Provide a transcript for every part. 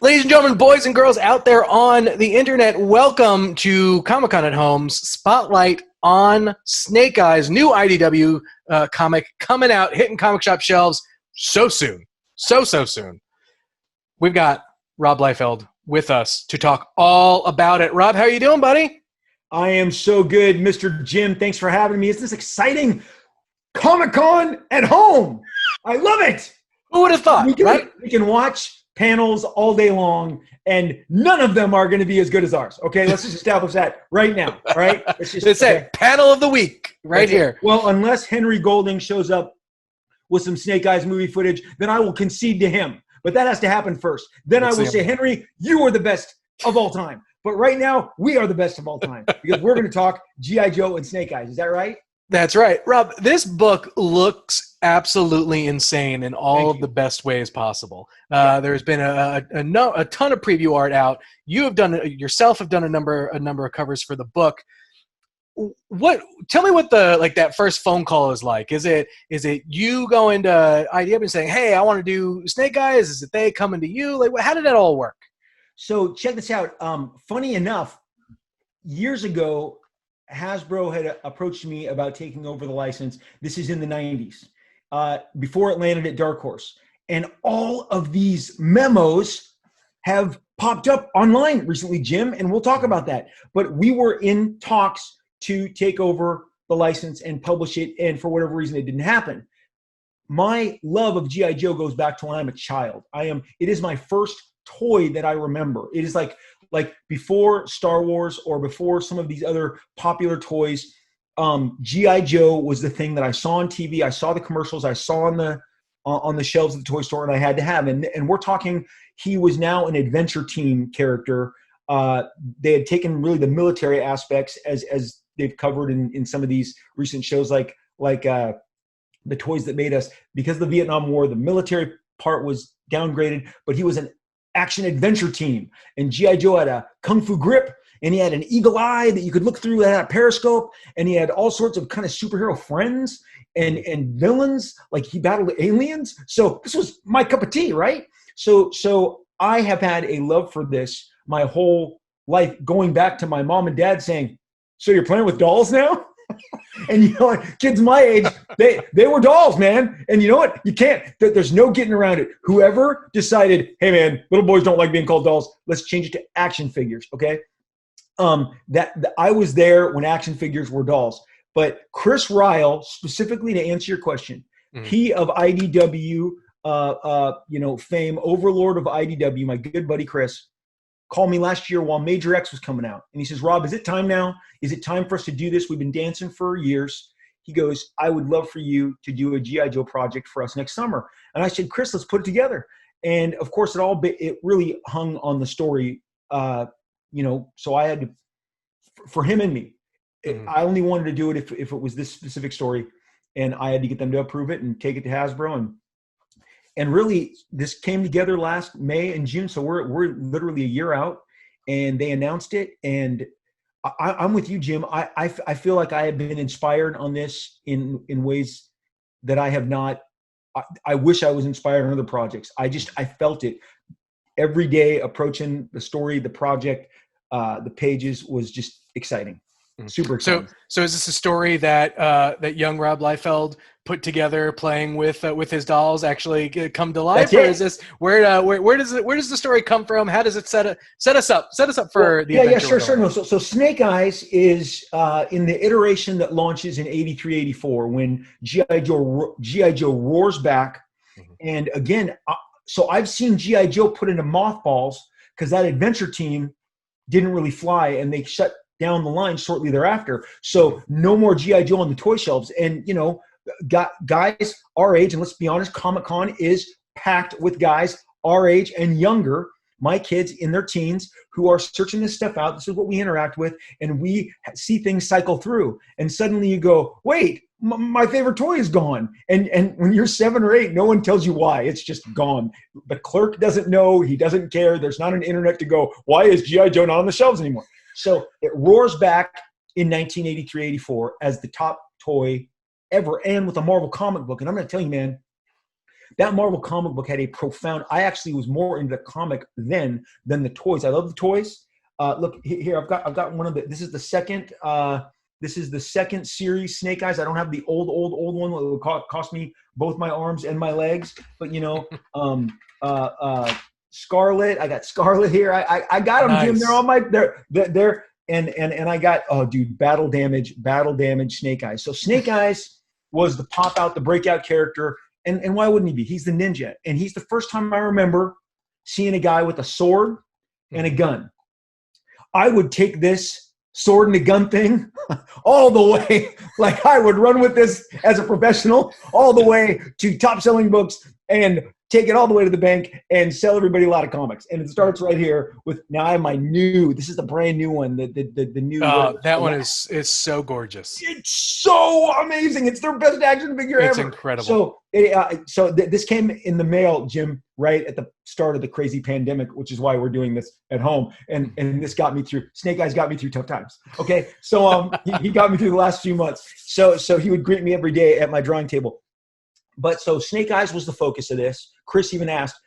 Ladies and gentlemen, boys and girls out there on the internet, welcome to Comic-Con at Home's Spotlight on Snake Eyes, new IDW comic coming out, hitting comic shop shelves so soon. So soon. We've got Rob Liefeld with us to talk all about it. Rob, how are you doing, buddy? I am so good, Mr. Jim. Thanks for having me. Isn't this exciting? Comic-Con at home. I love it. Who would have thought, right? We can watch panels all day long, and none of them are going to be as good as ours. Okay, let's just establish that right now. All right, let's say panel of the week right here. Well, unless Henry Golding shows up with some Snake Eyes movie footage, then I will concede to him. But that has to happen first. Then I will say, Henry, you are the best of all time. But right now, we are the best of all time because we're going to talk G.I. Joe and Snake Eyes. Is that right? That's right. Rob, this book looks absolutely insane in all of the best ways possible. There's been a ton of preview art out. You have done yourself have done a number of covers for the book. Tell me what that first phone call is like. Is it you going to IDW and saying, "Hey, I want to do Snake Eyes"? Is it they coming to you? Like, how did that all work? So check this out. Funny enough, years ago, Hasbro had approached me about taking over the license. This is in the 90s, before it landed at Dark Horse. And all of these memos have popped up online recently, Jim, and we'll talk about that. But we were in talks to take over the license and publish it, and for whatever reason, it didn't happen. My love of G.I. Joe goes back to when I'm a child. It is my first toy that I remember. It is like before Star Wars or before some of these other popular toys, G.I. Joe was the thing that I saw on TV. I saw the commercials. I saw on the shelves of the toy store, and I had to have. And we're talking, he was now an adventure team character. They had taken really the military aspects as they've covered in some of these recent shows, like the toys that made us. Because of the Vietnam War, the military part was downgraded, but he was an action adventure team, and G.I. Joe had a kung fu grip, and he had an eagle eye that you could look through that had a periscope, and he had all sorts of kind of superhero friends and villains, like he battled aliens. So this was my cup of tea, right? So I have had a love for this my whole life, going back to my mom and dad saying, "So you're playing with dolls now?" And you know what? Kids my age, they were dolls, man. And you know what? You can't. There's no getting around it. Whoever decided, hey, man, little boys don't like being called dolls. Let's change it to action figures, okay? I was there when action figures were dolls. But Chris Ryle, specifically to answer your question, he of IDW, fame, overlord of IDW, my good buddy Chris, called me last year while Major X was coming out. And he says, "Rob, is it time now? Is it time for us to do this? We've been dancing for years." He goes, "I would love for you to do a G.I. Joe project for us next summer." And I said, "Chris, let's put it together." And of course, it really hung on the story, so I had to, for him and me, I only wanted to do it if it was this specific story, and I had to get them to approve it and take it to Hasbro. And really, this came together last May and June, so we're literally a year out, and they announced it. And I'm with you, Jim. I feel like I have been inspired on this in ways that I have not. I wish I was inspired on other projects. I felt it every day approaching the story, the project, the pages was just exciting. Super exciting. So is this a story that young Rob Liefeld put together, playing with his dolls, actually come to life, or is this where does the story come from? How does it set us up for the adventure? Yeah, sure. No, so Snake Eyes is in the iteration that launches in 83, 84 when G.I. Joe roars back, and again, so I've seen G.I. Joe put into mothballs because that adventure team didn't really fly, and they shut down the line shortly thereafter. So no more G.I. Joe on the toy shelves. And, guys our age, and let's be honest, Comic-Con is packed with guys our age and younger, my kids in their teens, who are searching this stuff out. This is what we interact with, and we see things cycle through. And suddenly you go, wait, my favorite toy is gone. And when you're 7 or 8, no one tells you why. It's just gone. The clerk doesn't know. He doesn't care. There's not an internet to go, why is G.I. Joe not on the shelves anymore? So it roars back in 1983-84 as the top toy ever, and with a Marvel comic book. And I'm going to tell you, man, That Marvel comic book had a profound. I actually was more into the comic then than the toys. I love the toys. Look here, I've got one of the. This is the second. This is the second series, Snake Eyes. I don't have the old one. It would cost me both my arms and my legs. But Scarlet. I got Scarlet here. I got them, nice. Jim. They're on my. They're and I got battle damage Snake Eyes. So Snake Eyes was the pop out, the breakout character, and why wouldn't he be? He's the ninja, and he's the first time I remember seeing a guy with a sword and a gun. I would take this sword and a gun thing all the way. Like I would run with this as a professional all the way to top selling books and take it all the way to the bank and sell everybody a lot of comics. And it starts right here with, now I have my new, this is the brand new one, the new. That one is so gorgeous. It's so amazing. It's their best action figure ever. It's incredible. So this came in the mail, Jim, right at the start of the crazy pandemic, which is why we're doing this at home. And this got me through, Snake Eyes got me through tough times. Okay. So he got me through the last few months. So he would greet me every day at my drawing table. But so Snake Eyes was the focus of this. Chris even asked,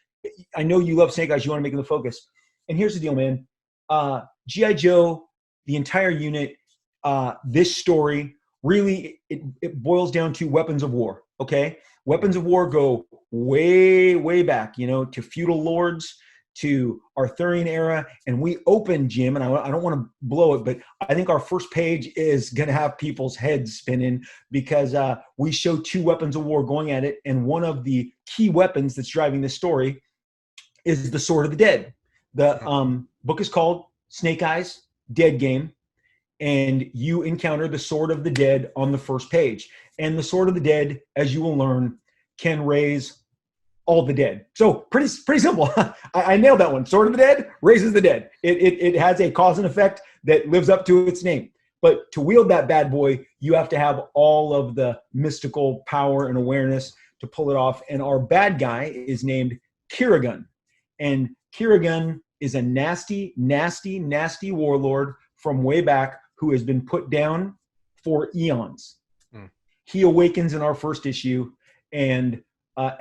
I know you love Snake Eyes. You want to make him the focus. And here's the deal, man. G.I. Joe, the entire unit, this story, really, it boils down to weapons of war, okay? Weapons of war go way, way back, to feudal lords, to Arthurian era. And we open, Jim, and I don't want to blow it, but I think our first page is going to have people's heads spinning because we show two weapons of war going at it. And one of the key weapons that's driving this story is the Sword of the Dead. The book is called Snake Eyes, Dead Game. And you encounter the Sword of the Dead on the first page. And the Sword of the Dead, as you will learn, can raise all the dead. So pretty simple. I nailed that one. Sword of the Dead raises the dead. It has a cause and effect that lives up to its name. But to wield that bad boy, you have to have all of the mystical power and awareness to pull it off. And our bad guy is named Kiragun. And Kiragun is a nasty, nasty, nasty warlord from way back who has been put down for eons. He awakens in our first issue, and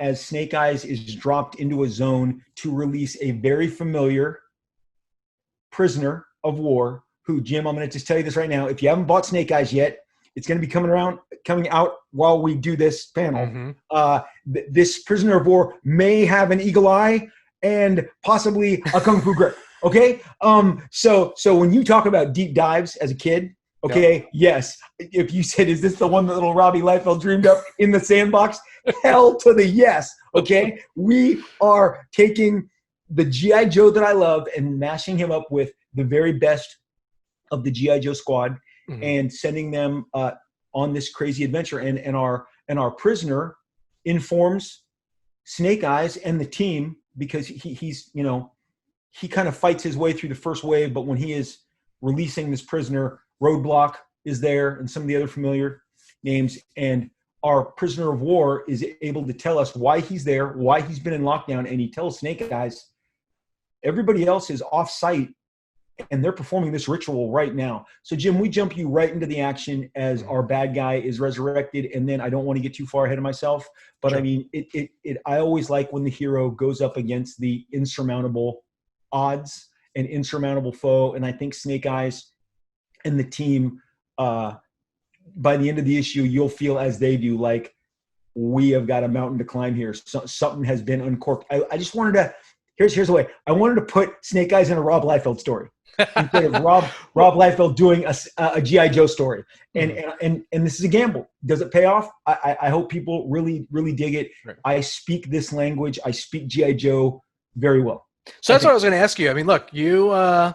as Snake Eyes is dropped into a zone to release a very familiar prisoner of war who, Jim, I'm going to just tell you this right now. If you haven't bought Snake Eyes yet, it's going to be coming out while we do this panel. This prisoner of war may have an eagle eye and possibly a kung fu grip. Okay. So when you talk about deep dives as a kid, okay, yes. If you said, is this the one that little Robbie Liefeld dreamed up in the sandbox? Hell to the yes. Okay. We are taking the G.I. Joe that I love and mashing him up with the very best of the G.I. Joe squad and sending them on this crazy adventure. And our prisoner informs Snake Eyes and the team because he's, he kind of fights his way through the first wave, but when he is releasing this prisoner, Roadblock is there and some of the other familiar names. And our prisoner of war is able to tell us why he's there, why he's been in lockdown. And he tells Snake Eyes, everybody else is off site and they're performing this ritual right now. So Jim, we jump you right into the action as our bad guy is resurrected. And then I don't want to get too far ahead of myself, but sure. I mean, I always like when the hero goes up against the insurmountable odds and insurmountable foe. And I think Snake Eyes and the team, by the end of the issue, you'll feel as they do, like we have got a mountain to climb here. Something has been uncorked. I just wanted to, here's the way. I wanted to put Snake Eyes in a Rob Liefeld story instead of Rob Liefeld doing a G.I. Joe story. And this is a gamble. Does it pay off? I hope people really, really dig it. Right. I speak this language. I speak G.I. Joe very well. So that's what I was going to ask you. I mean, look, you've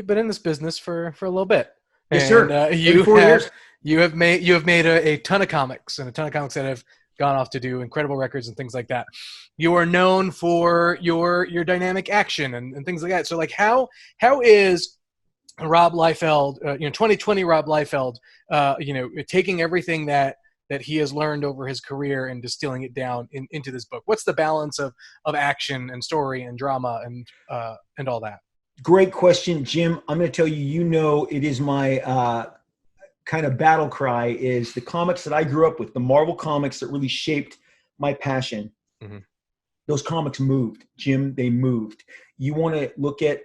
been in this business for a little bit. Yes, sir. You have made a ton of comics and a ton of comics that have gone off to do incredible records and things like that. You are known for your dynamic action and things like that. So like how is Rob Liefeld, 2020 Rob Liefeld, taking everything that he has learned over his career and distilling it down into this book? What's the balance of action and story and drama and all that? Great question, Jim. I'm going to tell you, it is my kind of battle cry is the comics that I grew up with, the Marvel comics that really shaped my passion. Mm-hmm. Those comics moved, Jim. They moved. You want to look at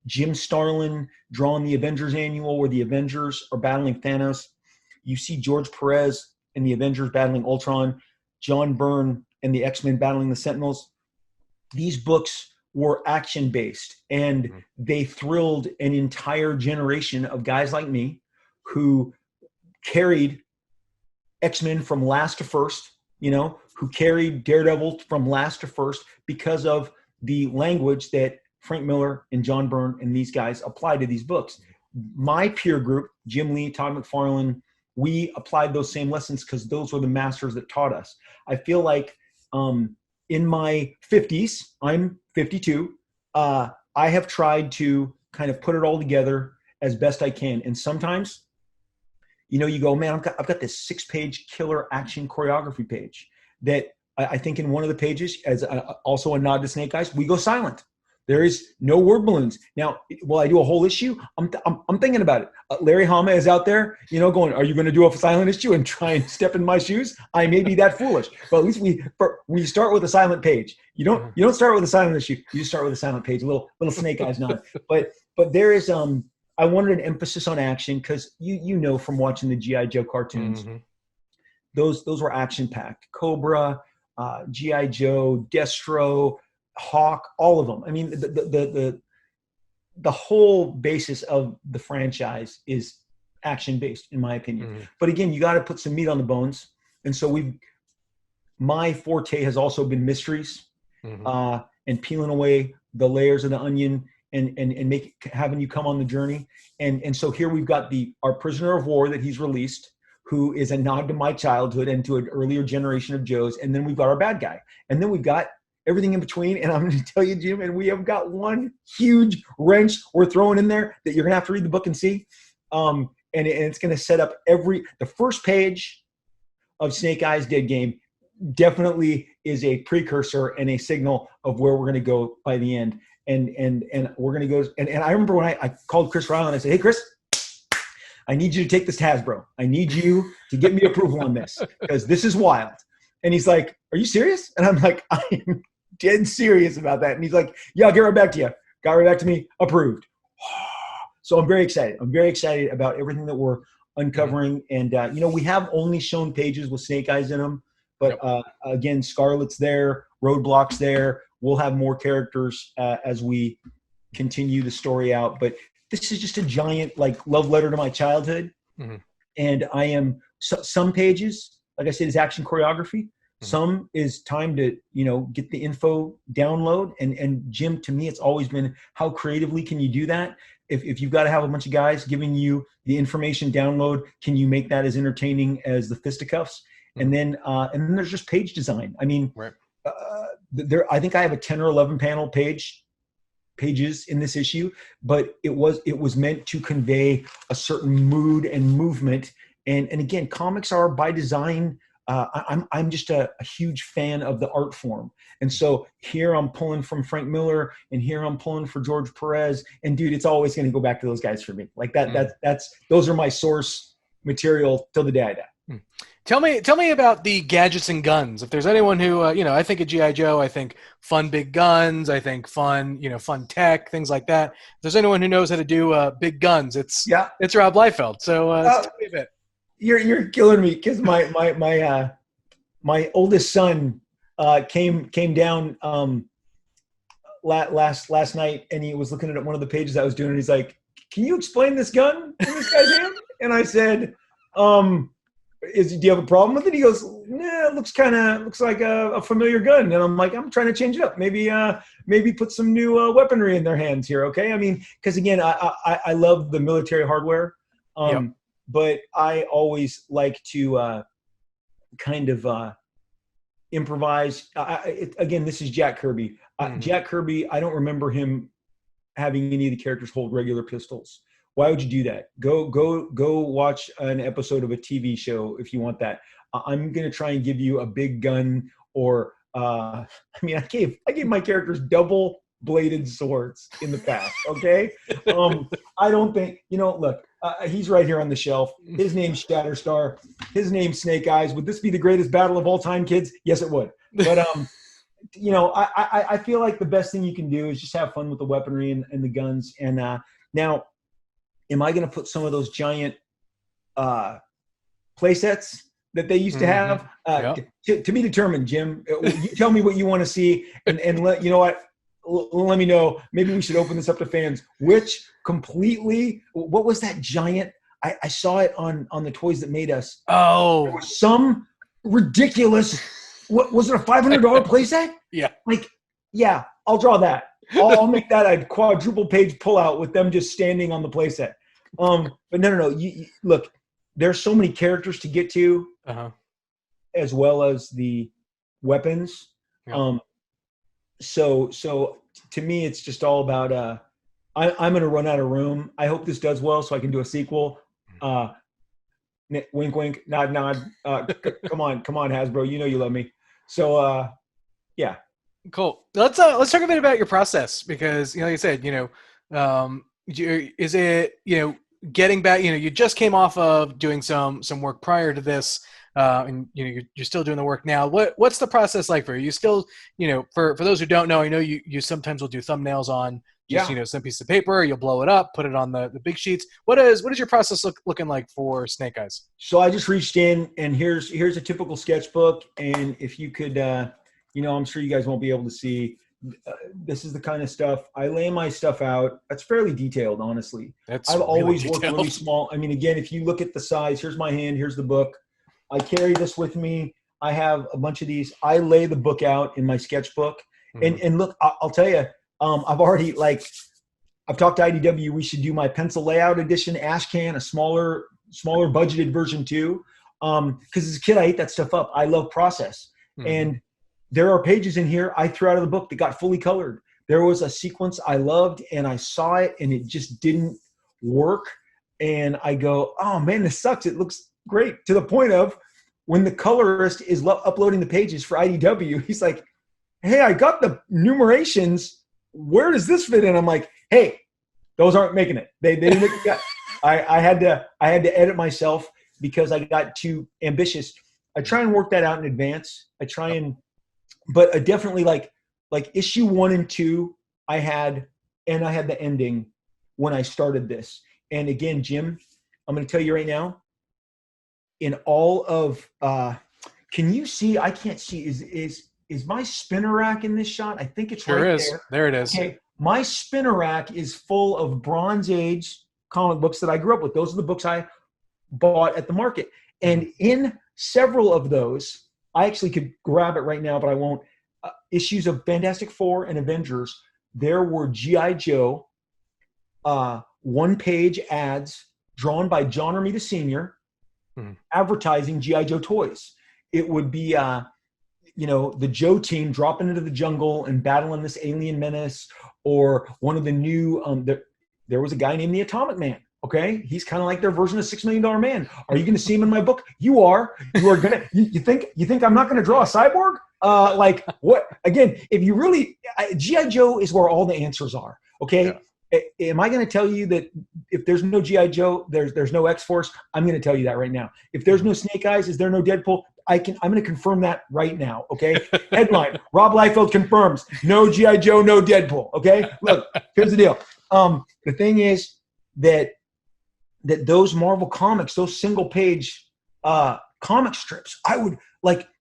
Jim Starlin drawing the Avengers annual where the Avengers are battling Thanos. You see George Perez and the Avengers battling Ultron, John Byrne and the X-Men battling the Sentinels. These books were action-based, and they thrilled an entire generation of guys like me who carried X-Men from last to first, who carried Daredevil from last to first because of the language that Frank Miller and John Byrne and these guys applied to these books. My peer group, Jim Lee, Todd McFarlane, we applied those same lessons because those were the masters that taught us. I feel like in my 50s, I'm 52, I have tried to kind of put it all together as best I can. And sometimes, you go, man, I've got this 6-page killer action choreography page that I think in one of the pages, as also a nod to Snake Eyes, we go silent. There is no word balloons. Now, will I do a whole issue? I'm thinking about it. Larry Hama is out there, going, are you going to do a silent issue and try and step in my shoes? I may be that foolish, but at least we start with a silent page. You don't start with a silent issue. You just start with a silent page, a little Snake Eyes nod. But there is I wanted an emphasis on action because you know from watching the G.I. Joe cartoons, those were action packed. Cobra, G.I. Joe, Destro, Hawk, all of them. I mean, the whole basis of the franchise is action based, in my opinion. But again, you got to put some meat on the bones. And so my forte has also been mysteries and peeling away the layers of the onion and having you come on the journey. And so here we've got our prisoner of war that he's released, who is a nod to my childhood and to an earlier generation of Joes. And then we've got our bad guy. And then we've got everything in between. And I'm going to tell you, Jim, and we have got one huge wrench we're throwing in there that you're going to have to read the book and see. And it's going to set up the first page of Snake Eyes Dead Game definitely is a precursor and a signal of where we're going to go by the end. And we're going to go. And I remember when I called Chris Ryland, I said, hey, Chris, I need you to take this to Hasbro. I need you to get me approval on this because this is wild. And he's like, are you serious? And I'm like, I am dead serious about that. And he's like, yeah, I'll get right back to you. Got right back to me. Approved. So I'm very excited. I'm very excited about everything that we're uncovering. And, we have only shown pages with Snake Eyes in them. But again, Scarlet's there. Roadblock's there. We'll have more characters as we continue the story out. But this is just a giant love letter to my childhood. And I am some pages, like I said, is action choreography. Some is time to, get the info download. And Jim, to me, it's always been how creatively can you do that? If you've got to have a bunch of guys giving you the information download, can you make that as entertaining as the fisticuffs? And then there's just page design. I mean, I think I have a 10 or 11 panel pages in this issue, but it was meant to convey a certain mood and movement. And again, comics are by design. I'm just a huge fan of the art form. And so here I'm pulling from Frank Miller and here I'm pulling for George Perez, and dude, it's always going to go back to those guys for me. Like those are my source material till the day I die. Tell me about the gadgets and guns. If there's anyone who, I think of G.I. Joe, I think fun big guns, I think fun tech, things like that. If there's anyone who knows how to do big guns, it's Rob Liefeld. So tell me a bit. You're killing me because my oldest son came down last night, and he was looking at one of the pages I was doing, and he's like, "Can you explain this gun in this guy's hand?" And I said, "Do you have a problem with it?" He goes, "Nah, it looks like a familiar gun." And I'm like, "I'm trying to change it up. Maybe put some new weaponry in their hands here, okay?" I mean, because again, I love the military hardware. But I always like to kind of improvise. Again, this is Jack Kirby. Jack Kirby, I don't remember him having any of the characters hold regular pistols. Why would you do that? Go watch an episode of a TV show if you want that. I'm going to try and give you a big gun or I gave my characters double bladed swords in the past. Okay. I don't think, look, he's right here on the shelf. His name's Shatterstar. His name's Snake Eyes. Would this be the greatest battle of all time, kids? Yes, it would. But you know, I feel like the best thing you can do is just have fun with the weaponry and the guns. And now, am I going to put some of those giant play sets that they used to have? To be determined, Jim. You tell me what you want to see, and let you know what. Let me know. Maybe we should open this up to fans. Which completely, what was that giant? I saw it on the Toys That Made Us. Oh, there was some ridiculous. What was it? A $500 playset? Yeah. Like, yeah, I'll draw that. I'll make that a quadruple page pullout with them just standing on the playset. But no. You look. There's so many characters to get to, as well as the weapons. Yeah. So to me, it's just all about. I'm going to run out of room. I hope this does well, so I can do a sequel. Wink, wink, nod, nod. Come on, Hasbro. You know you love me. So, yeah. Cool. Let's talk a bit about your process, because, like I said, is it, getting back, you just came off of doing some work prior to this, and you're still doing the work now. What's the process like for you? You still, for those who don't know, I know you sometimes will do thumbnails on just, some piece of paper. You'll blow it up, put it on the big sheets. What is your process looking like for Snake Eyes? So I just reached in, and here's a typical sketchbook. And if you could, I'm sure you guys won't be able to see. This is the kind of stuff I lay my stuff out. That's fairly detailed, honestly. I've always worked really small. I mean, again, if you look at the size, here's my hand, here's the book. I carry this with me. I have a bunch of these. I lay the book out in my sketchbook. And look, I'll tell you, I've already I've talked to IDW. We should do my pencil layout edition, Ashcan, a smaller budgeted version too. Because as a kid, I ate that stuff up. I love process. And there are pages in here I threw out of the book that got fully colored. There was a sequence I loved, and I saw it, and it just didn't work. And I go, oh man, this sucks. It looks great, to the point of when the colorist is uploading the pages for IDW, he's like, hey, I got the numerations. Where does this fit in? I'm like, hey, those aren't making it. They didn't make it. I had to edit myself because I got too ambitious. I try and work that out in advance. But definitely like issue 1 and 2, I had the ending when I started this. And again, Jim, I'm going to tell you right now, in all of, can you see, I can't see, is my spinner rack in this shot? I think it's right there. There it is. Okay. My spinner rack is full of Bronze Age comic books that I grew up with. Those are the books I bought at the market. And in several of those, I actually could grab it right now, but I won't. Issues of Fantastic Four and Avengers, there were G.I. Joe one-page ads drawn by John Romita Sr. Advertising G.I. Joe toys. It would be, the Joe team dropping into the jungle and battling this alien menace, or one of the new, there was a guy named the Atomic Man. Okay, he's kind of like their version of $6 Million Man. Are you going to see him in my book? You are. You are gonna. You think I'm not going to draw a cyborg? Like what? Again, if you really, G.I. Joe is where all the answers are. Okay, am I going to tell you that if there's no G.I. Joe, there's no X-Force? I'm going to tell you that right now. If there's no Snake Eyes, is there no Deadpool? I'm going to confirm that right now. Okay. Headline: Rob Liefeld confirms no G.I. Joe, no Deadpool. Okay. Look, here's the deal. The thing is that those Marvel comics, those single page comic strips,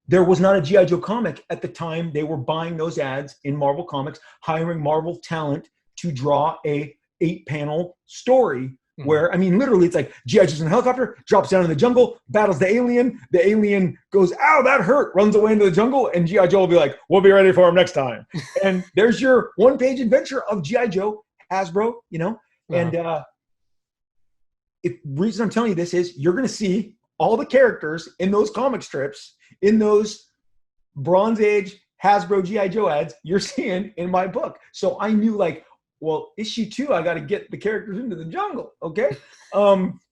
there was not a G.I. Joe comic at the time. They were buying those ads in Marvel Comics, hiring Marvel talent to draw a 8-panel story where, I mean, literally it's like G.I. Joe's in a helicopter, drops down in the jungle, battles the alien goes, ow, that hurt, runs away into the jungle, and G.I. Joe will be like, we'll be ready for him next time. And there's your one-page adventure of G.I. Joe, Hasbro, and the reason I'm telling you this is you're going to see all the characters in those comic strips, in those Bronze Age Hasbro G.I. Joe ads you're seeing in my book. So I knew issue 2, I got to get the characters into the jungle. Okay.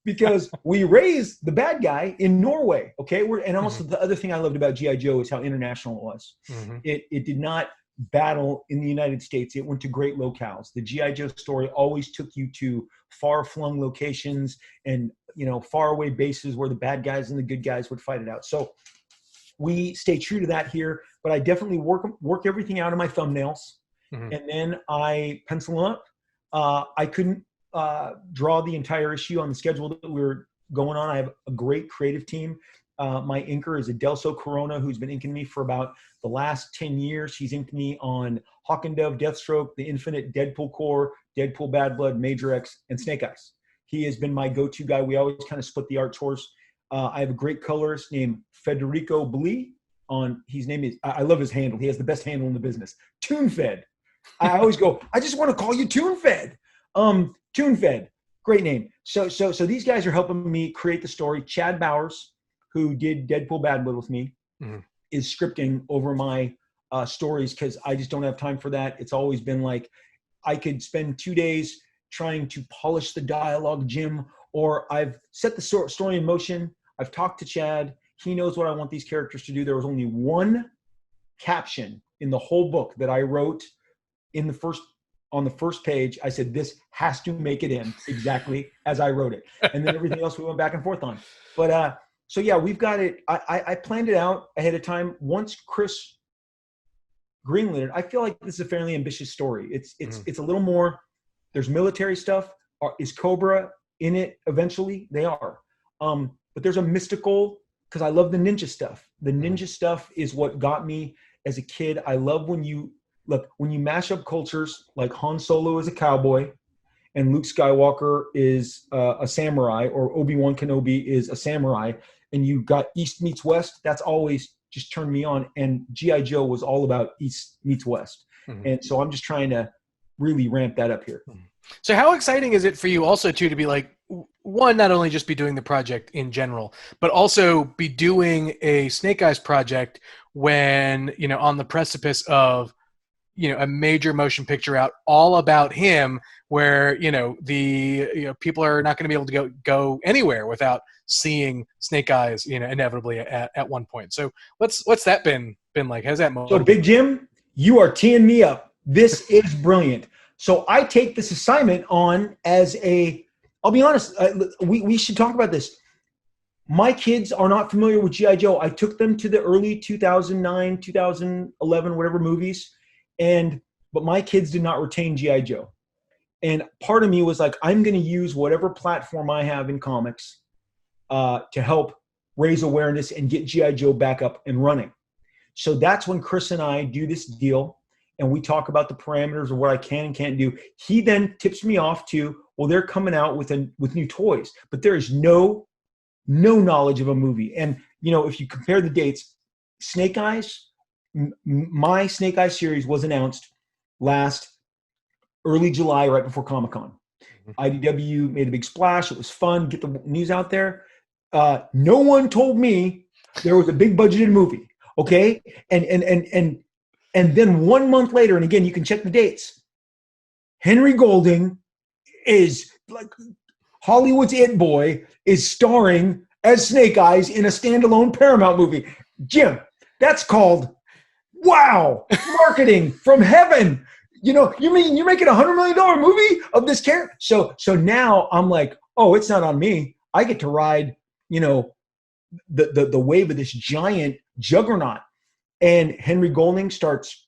Because we raised the bad guy in Norway. Okay. And also the other thing I loved about G.I. Joe is how international it was. It did not battle in the United States. It went to great locales. The G.I. Joe story always took you to far-flung locations and, faraway bases where the bad guys and the good guys would fight it out. So we stay true to that here, but I definitely work everything out in my thumbnails, and then I pencil them up. I couldn't draw the entire issue on the schedule that we were going on. I have a great creative team. My inker is Adelso Corona, who's been inking me for about the last 10 years. He's inked me on Hawk and Dove, Deathstroke, The Infinite, Deadpool Corps, Deadpool Bad Blood, Major X, and Snake Eyes. He has been my go-to guy. We always kind of split the art chores. I have a great colorist named Federico Blee. His name is, I love his handle. He has the best handle in the business. TuneFed. I always go, I just want to call you TuneFed. TuneFed. Great name. So these guys are helping me create the story. Chad Bowers, who did Deadpool Bad Blood with me, is scripting over my stories because I just don't have time for that. It's always been like I could spend 2 days trying to polish the dialogue, Jim, or I've set the story in motion. I've talked to Chad. He knows what I want these characters to do. There was only one caption in the whole book that I wrote on the first page. I said, this has to make it in exactly as I wrote it. And then everything else we went back and forth on. But so yeah, we've got it. I planned it out ahead of time. Once Chris greenlit it, I feel like this is a fairly ambitious story. It's a little more, there's military stuff. Is Cobra in it eventually? They are. But there's a mystical, because I love the ninja stuff. The ninja stuff is what got me as a kid. I love when you mash up cultures, like Han Solo is a cowboy and Luke Skywalker is a samurai, or Obi-Wan Kenobi is a samurai, and you got East meets West. That's always just turned me on. And G.I. Joe was all about East meets West. And so I'm just trying to really ramp that up here. So how exciting is it for you also too to be like, one, not only just be doing the project in general, but also be doing a Snake Eyes project when, on the precipice of, a major motion picture out all about him, where, people are not going to be able to go anywhere without seeing Snake Eyes, inevitably at one point. So what's that been like? How's that So Big Jim, you are teeing me up. This is brilliant. So I take this assignment on as I'll be honest, we should talk about this. My kids are not familiar with G.I. Joe. I took them to the early 2009, 2011, whatever movies, but my kids did not retain G.I. Joe. And part of me was like, I'm going to use whatever platform I have in comics to help raise awareness and get G.I. Joe back up and running. So that's when Chris and I do this deal, and we talk about the parameters of what I can and can't do. He then tips me off to, well, they're coming out with new toys, but there is no knowledge of a movie. And, if you compare the dates, Snake Eyes, my Snake Eyes series was announced last early July, right before Comic-Con. IDW made a big splash. It was fun. Get the news out there. No one told me there was a big budgeted movie. Okay. And then 1 month later, and again, you can check the dates, Henry Golding is like Hollywood's It Boy is starring as Snake Eyes in a standalone Paramount movie. Jim, that's called, wow, marketing from heaven. You mean you're making $100 million movie of this character? So now I'm like, oh, it's not on me. I get to ride, the wave of this giant juggernaut. And Henry Golding starts,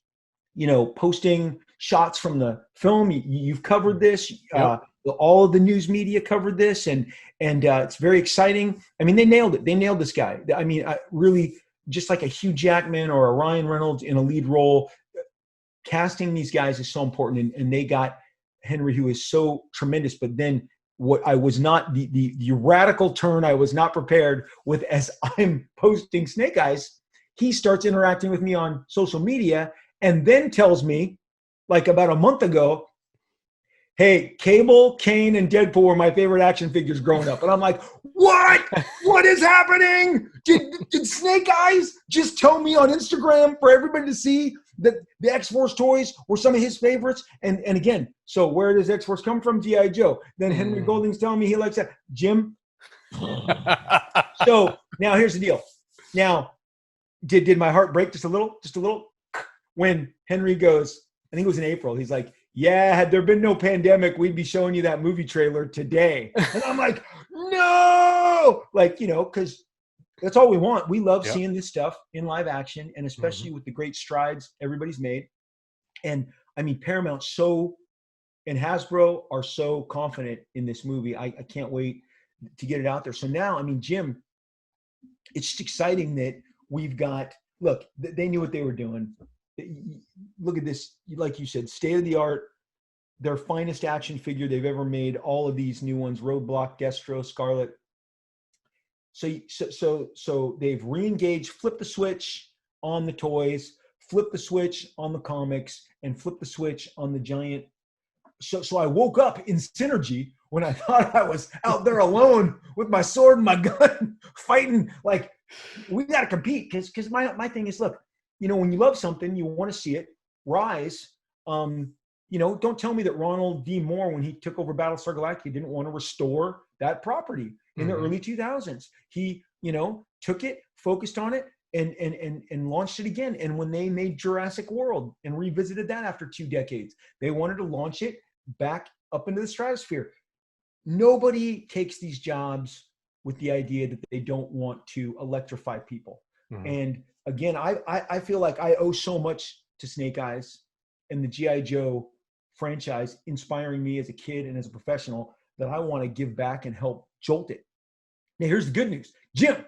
posting shots from the film. You've covered this. Yep. All of the news media covered this, and it's very exciting. I mean, they nailed it. They nailed this guy. I mean, really, just like a Hugh Jackman or a Ryan Reynolds in a lead role, casting these guys is so important. And they got Henry, who is so tremendous. But then what I was not, the radical turn I was not prepared with, as I'm posting Snake Eyes, he starts interacting with me on social media and then tells me, like about a month ago, hey, Cable, Kane, and Deadpool were my favorite action figures growing up. And I'm like, what? What is happening? Did Snake Eyes just tell me on Instagram for everybody to see that the X-Force toys were some of his favorites? And again, so where does X-Force come from? G.I. Joe. Then Henry Golding's telling me he likes that. Jim. So now here's the deal. Now, did my heart break just a little? Just a little? When Henry goes, I think it was in April, he's like, yeah, had there been no pandemic, we'd be showing you that movie trailer today. And I'm like, no! Like, because that's all we want. We love Yep. seeing this stuff in live action, and especially with the great strides everybody's made. And I mean, Paramount and Hasbro are so confident in this movie. I can't wait to get it out there. So now, I mean, Jim, it's just exciting that we've got, look, they knew what they were doing. Look at this, like you said, state of the art, their finest action figure they've ever made. All of these new ones, Roadblock, Destro, Scarlet. So they've re-engaged, flipped the switch on the toys, flipped the switch on the comics, and flipped the switch on the giant. So I woke up in Synergy when I thought I was out there alone with my sword and my gun fighting. Like, we got to compete, because my thing is, look, you know, when you love something, you want to see it rise. You know, don't tell me that Ronald D. Moore, when he took over Battlestar Galactica, didn't want to restore that property in the early 2000s. He, you know, took it, focused on it, and launched it again. And when they made Jurassic World and revisited that after 2 decades, they wanted to launch it back up into the stratosphere. Nobody takes these jobs with the idea that they don't want to electrify people. And again, I feel like I owe so much to Snake Eyes and the G.I. Joe franchise, inspiring me as a kid and as a professional, that I want to give back and help jolt it. Now, here's the good news. Jim,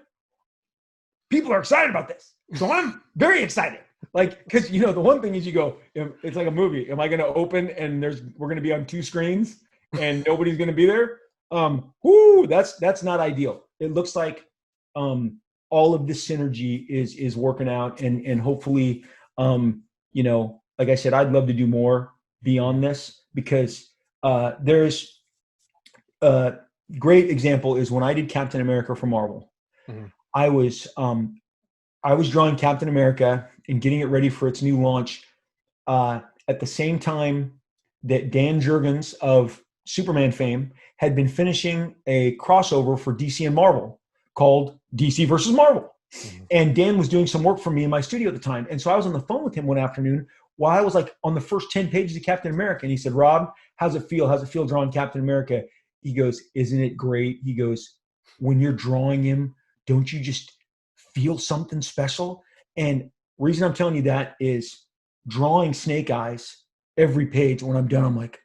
people are excited about this. So I'm very excited. Like, because, you know, the one thing is, you go, it's like a movie. Am I going to open and we're going to be on 2 screens and nobody's going to be there? That's not ideal. It looks like all of this synergy is working out, and hopefully, you know, like I said, I'd love to do more beyond this, because there's a great example is when I did Captain America for Marvel. I was drawing Captain America and getting it ready for its new launch at the same time that Dan Jurgens of Superman fame had been finishing a crossover for DC and Marvel called DC versus Marvel. And Dan was doing some work for me in my studio at the time. And so I was on the phone with him one afternoon while I was like on the first 10 pages of Captain America. And he said, Rob, how's it feel? How's it feel drawing Captain America? He goes, isn't it great? He goes, when you're drawing him, don't you just feel something special? And reason I'm telling you that is, drawing Snake Eyes every page, when I'm done, I'm like,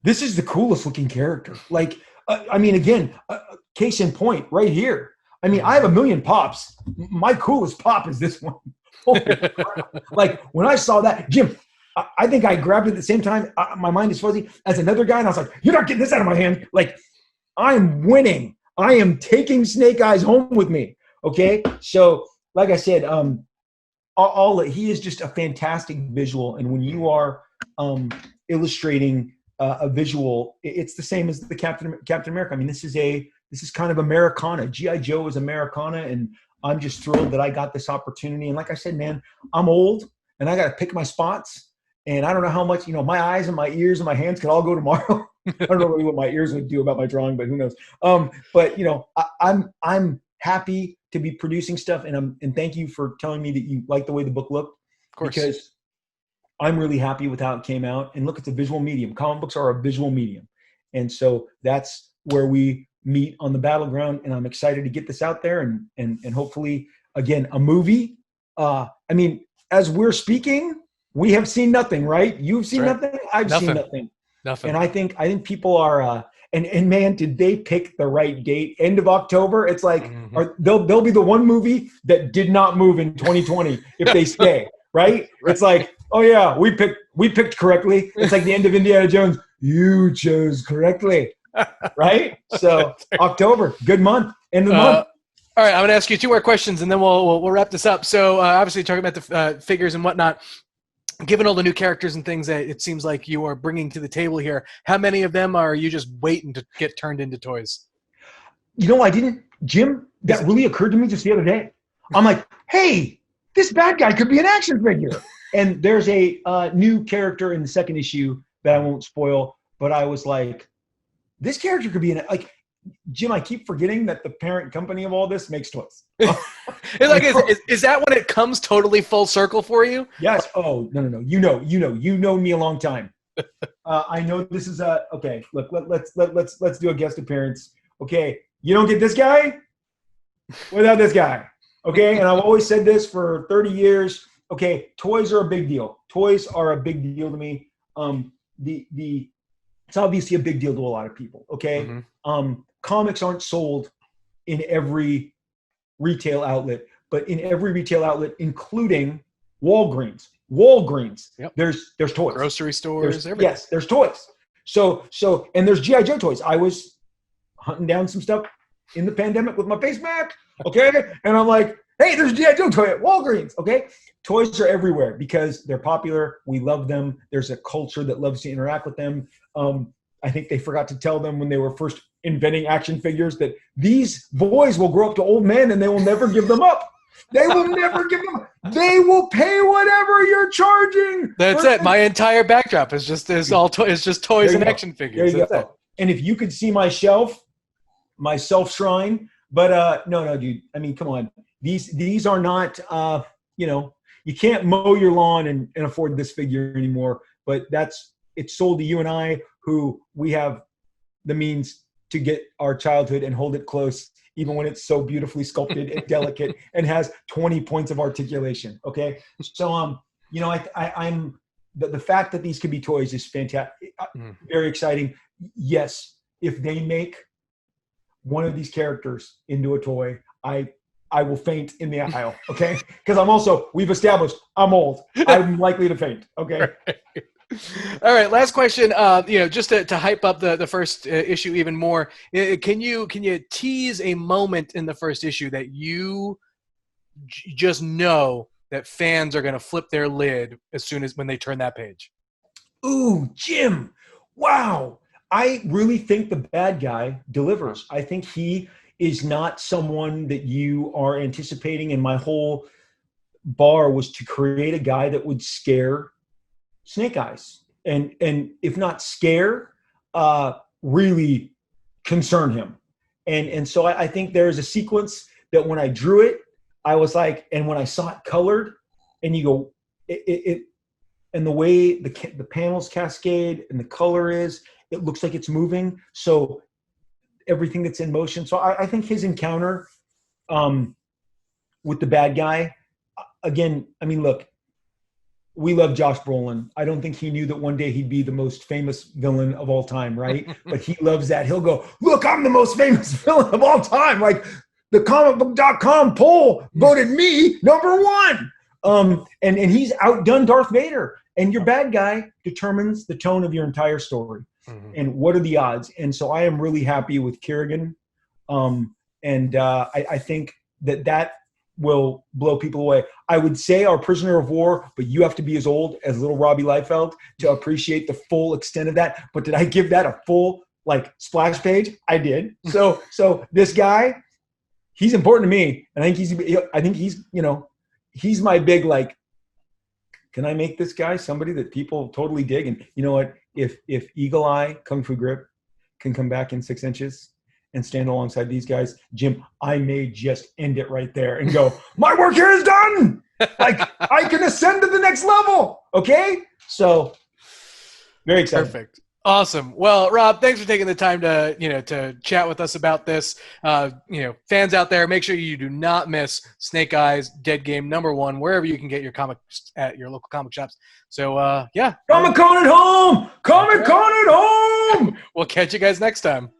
this is the coolest looking character. Like, I mean, again, case in point right here. I mean, I have a million pops. My coolest pop is this one. Holy crap. Like, when I saw that, Jim, I think I grabbed it at the same time. My mind is fuzzy as another guy. And I was like, you're not getting this out of my hand. Like, I'm winning. I am taking Snake Eyes home with me. Okay. So like I said, he is just a fantastic visual. And when you are illustrating a visual, it's the same as the Captain America. I mean, this is kind of Americana. G.I. Joe is Americana, and I'm just thrilled that I got this opportunity. And like I said, man, I'm old and I got to pick my spots. And I don't know how much, you know, my eyes and my ears and my hands could all go tomorrow. I don't know really what my ears would do about my drawing, but who knows? But you know, I'm happy to be producing stuff, and thank you for telling me that you like the way the book looked. Of course. Because I'm really happy with how it came out. And look, it's a visual medium. Comic books are a visual medium. And so that's where we meet on the battleground. And I'm excited to get this out there and hopefully, again, a movie. I mean, as we're speaking, we have seen nothing, right? You've seen nothing. I've seen nothing. And I think people are, and man, did they pick the right date? End of October. It's like, they'll be the one movie that did not move in 2020 if they stay, right? It's like, oh yeah, we picked correctly. It's like the end of Indiana Jones. You chose correctly, right? So October, good month, end of the month. All right, I'm going to ask you 2 more questions, and then we'll wrap this up. So obviously talking about the figures and whatnot, given all the new characters and things that it seems like you are bringing to the table here, how many of them are you just waiting to get turned into toys? You know, I didn't, Jim, that really occurred to me just the other day. I'm like, hey, this bad guy could be an action figure. And there's a new character in the 2nd issue that I won't spoil, but I was like, this character could be like, Jim, I keep forgetting that the parent company of all this makes toys. Is that when it comes totally full circle for you? Yes. Oh, no. You know me a long time. I know this is okay. Look, let's do a guest appearance. Okay. You don't get this guy? without this guy. Okay, and I've always said this for 30 years. Okay, toys are a big deal. Toys are a big deal to me. It's obviously a big deal to a lot of people. Okay, comics aren't sold in every retail outlet, but in every retail outlet, including Walgreens. Yep. There's toys. Grocery stores, everything. Yes, there's toys. So and there's G.I. Joe toys. I was hunting down some stuff in the pandemic with my face mask, okay? And I'm like, hey, there's G.I. Joe toy at Walgreens, okay? Toys are everywhere because they're popular. We love them. There's a culture that loves to interact with them. I think they forgot to tell them when they were first inventing action figures that these boys will grow up to old men and they will never give them up. They will never give them. They will pay whatever you're charging. That's it. My entire backdrop is just toys and action figures. That's it. And if you could see my shelf, my self shrine, but no, dude. I mean, come on. These are not. You can't mow your lawn and afford this figure anymore. But it's sold to you and I, who we have the means to get our childhood and hold it close, even when it's so beautifully sculpted and delicate and has 20 points of articulation. Okay. So, I'm the fact that these could be toys is fantastic. Very exciting. Yes. If they make one of these characters into a toy, I will faint in the aisle. Okay. Because we've established I'm old. I'm likely to faint. Okay. Right. All right, last question. Just to hype up the first issue even more, can you tease a moment in the first issue that you just know that fans are going to flip their lid as soon as when they turn that page? Ooh, Jim! Wow, I really think the bad guy delivers. I think he is not someone that you are anticipating, and my whole bar was to create a guy that would scare Snake Eyes, and if not scare, really concern him. And so I think there is a sequence that when I drew it, I was like, and when I saw it colored, and you go, it and the way the panels cascade and the color is, it looks like it's moving. So everything that's in motion. So I think his encounter with the bad guy, again, I mean, look, we love Josh Brolin. I don't think he knew that one day he'd be the most famous villain of all time, right? But he loves that. He'll go, look, I'm the most famous villain of all time. Like the comicbook.com poll voted me #1. And he's outdone Darth Vader. And your bad guy determines the tone of your entire story. And what are the odds? And so I am really happy with Kerrigan. I think that will blow people away. I would say our Prisoner of War, but you have to be as old as little Robbie Liefeld to appreciate the full extent of that. But did I give that a full splash page? I did. So this guy, he's important to me, and I think he's my big can I make this guy somebody that people totally dig? And you know what? If Eagle Eye Kung Fu Grip can come back in 6 inches and stand alongside these guys, Jim, I may just end it right there and go, my work here is done. I can ascend to the next level. Okay. So very excited. Perfect. Awesome. Well, Rob, thanks for taking the time to chat with us about this. Fans out there, make sure you do not miss Snake Eyes Dead Game #1, wherever you can get your comics at your local comic shops. So, yeah. Comic-Con at home! Comic-Con at home! We'll catch you guys next time.